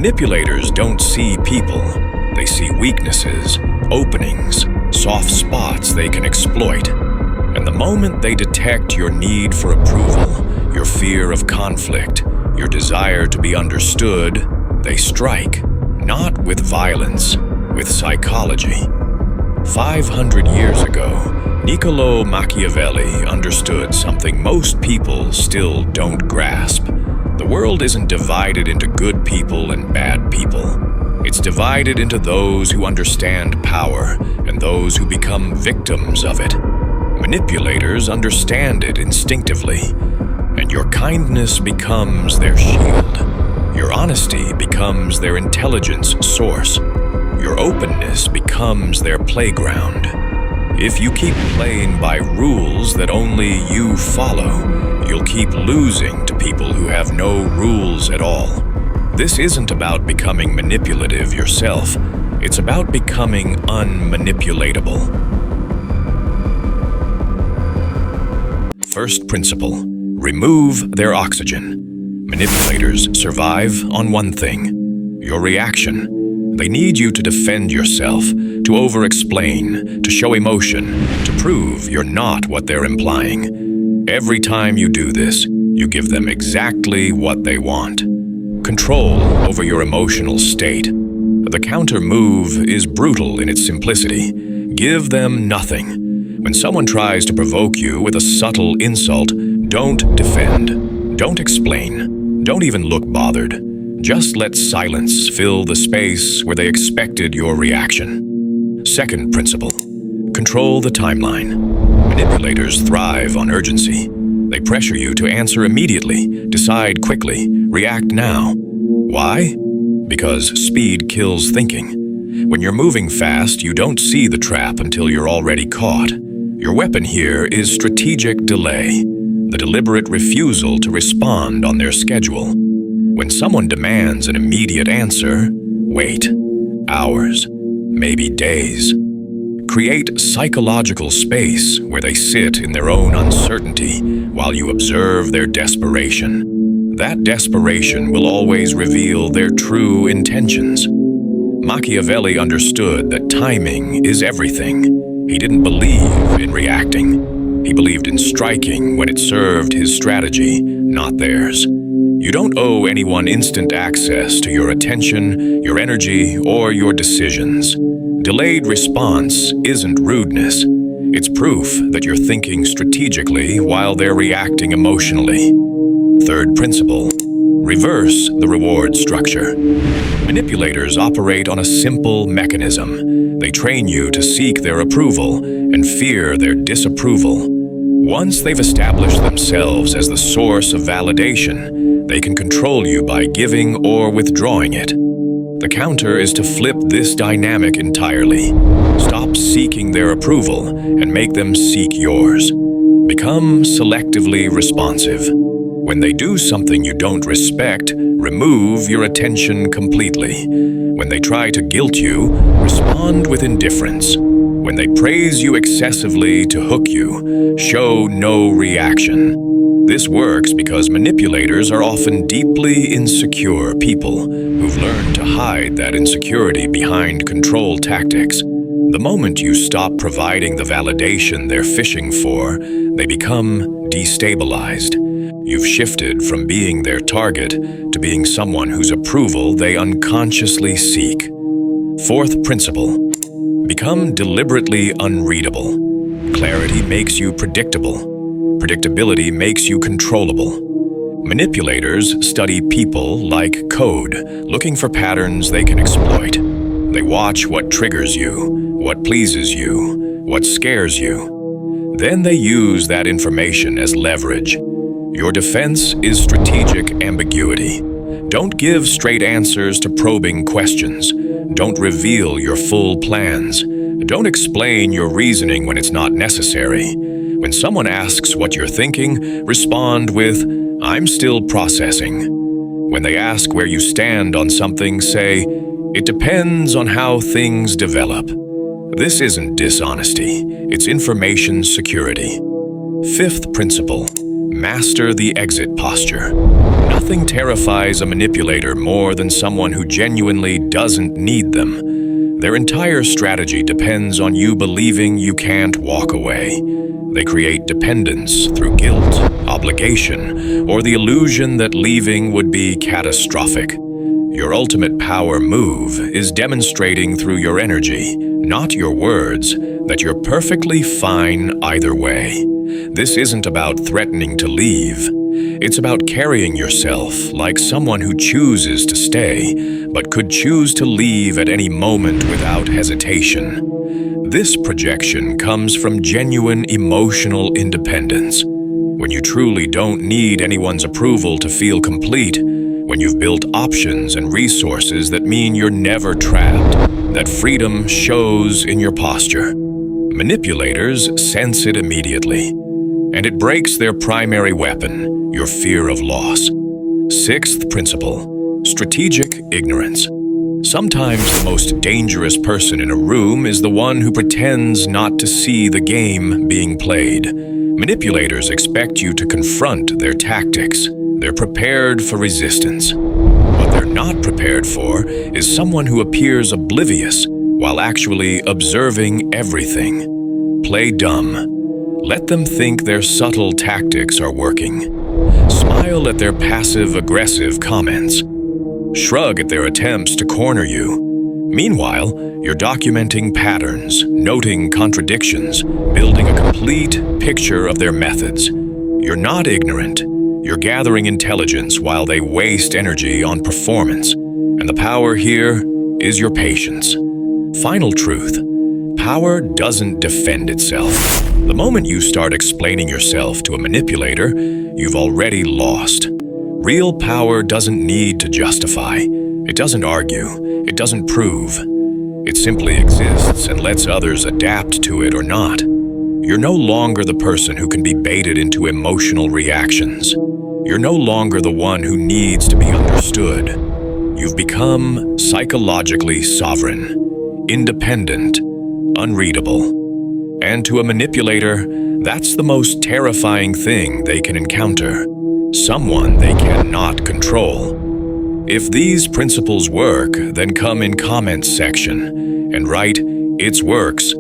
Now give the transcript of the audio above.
Manipulators don't see people. They see weaknesses, openings, soft spots they can exploit. And the moment they detect your need for approval, your fear of conflict, your desire to be understood, they strike, not with violence, with psychology. 500 years ago, Niccolò Machiavelli understood something most people still don't grasp. The world isn't divided into good people and bad people. It's divided into those who understand power and those who become victims of it. Manipulators understand it instinctively, and your kindness becomes their shield. Your honesty becomes their intelligence source. Your openness becomes their playground. If you keep playing by rules that only you follow, you'll keep losing to people who have no rules at all. This isn't about becoming manipulative yourself. It's about becoming unmanipulatable. First principle: remove their oxygen. Manipulators survive on one thing: your reaction. They need you to defend yourself, to over-explain, to show emotion, to prove you're not what they're implying. Every time you do this, you give them exactly what they want. Control over your emotional state. The counter move is brutal in its simplicity. Give them nothing. When someone tries to provoke you with a subtle insult, don't defend. Don't explain. Don't even look bothered. Just let silence fill the space where they expected your reaction. Second principle: control the timeline. Manipulators thrive on urgency. They pressure you to answer immediately, decide quickly, react now. Why? Because speed kills thinking. When you're moving fast, you don't see the trap until you're already caught. Your weapon here is strategic delay, the deliberate refusal to respond on their schedule. When someone demands an immediate answer, wait. Hours, maybe days. Create psychological space where they sit in their own uncertainty while you observe their desperation. That desperation will always reveal their true intentions. Machiavelli understood that timing is everything. He didn't believe in reacting. He believed in striking when it served his strategy, not theirs. You don't owe anyone instant access to your attention, your energy, or your decisions. Delayed response isn't rudeness. It's proof that you're thinking strategically while they're reacting emotionally. Third principle: reverse the reward structure. Manipulators operate on a simple mechanism. They train you to seek their approval and fear their disapproval. Once they've established themselves as the source of validation, they can control you by giving or withdrawing it. The counter is to flip this dynamic entirely. Stop seeking their approval and make them seek yours. Become selectively responsive. When they do something you don't respect, remove your attention completely. When they try to guilt you, respond with indifference. When they praise you excessively to hook you, show no reaction. This works because manipulators are often deeply insecure people who've learned to hide that insecurity behind control tactics. The moment you stop providing the validation they're fishing for, they become destabilized. You've shifted from being their target to being someone whose approval they unconsciously seek. Fourth principle: become deliberately unreadable. Clarity makes you predictable. Predictability makes you controllable. Manipulators study people like code, looking for patterns they can exploit. They watch what triggers you, what pleases you, what scares you. Then they use that information as leverage. Your defense is strategic ambiguity. Don't give straight answers to probing questions. Don't reveal your full plans. Don't explain your reasoning when it's not necessary. When someone asks what you're thinking, respond with, "I'm still processing." When they ask where you stand on something, say, "It depends on how things develop." This isn't dishonesty, it's information security. Fifth principle: master the exit posture. Nothing terrifies a manipulator more than someone who genuinely doesn't need them. Their entire strategy depends on you believing you can't walk away. They create dependence through guilt, obligation, or the illusion that leaving would be catastrophic. Your ultimate power move is demonstrating through your energy, not your words, that you're perfectly fine either way. This isn't about threatening to leave. It's about carrying yourself like someone who chooses to stay, but could choose to leave at any moment without hesitation. This projection comes from genuine emotional independence. When you truly don't need anyone's approval to feel complete, when you've built options and resources that mean you're never trapped, that freedom shows in your posture. Manipulators sense it immediately, and it breaks their primary weapon, your fear of loss. Sixth principle, strategic ignorance. Sometimes the most dangerous person in a room is the one who pretends not to see the game being played. Manipulators expect you to confront their tactics. They're prepared for resistance. What they're not prepared for is someone who appears oblivious while actually observing everything. Play dumb. Let them think their subtle tactics are working. Smile at their passive-aggressive comments. Shrug at their attempts to corner you. Meanwhile, you're documenting patterns, noting contradictions, building a complete picture of their methods. You're not ignorant. You're gathering intelligence while they waste energy on performance. And the power here is your patience. Final truth. Power doesn't defend itself. The moment you start explaining yourself to a manipulator, you've already lost. Real power doesn't need to justify. It doesn't argue. It doesn't prove. It simply exists and lets others adapt to it or not. You're no longer the person who can be baited into emotional reactions. You're no longer the one who needs to be understood. You've become psychologically sovereign, independent, unreadable. And to a manipulator, that's the most terrifying thing they can encounter. Someone they cannot control. If these principles work, then come in comments section and write, "It works,"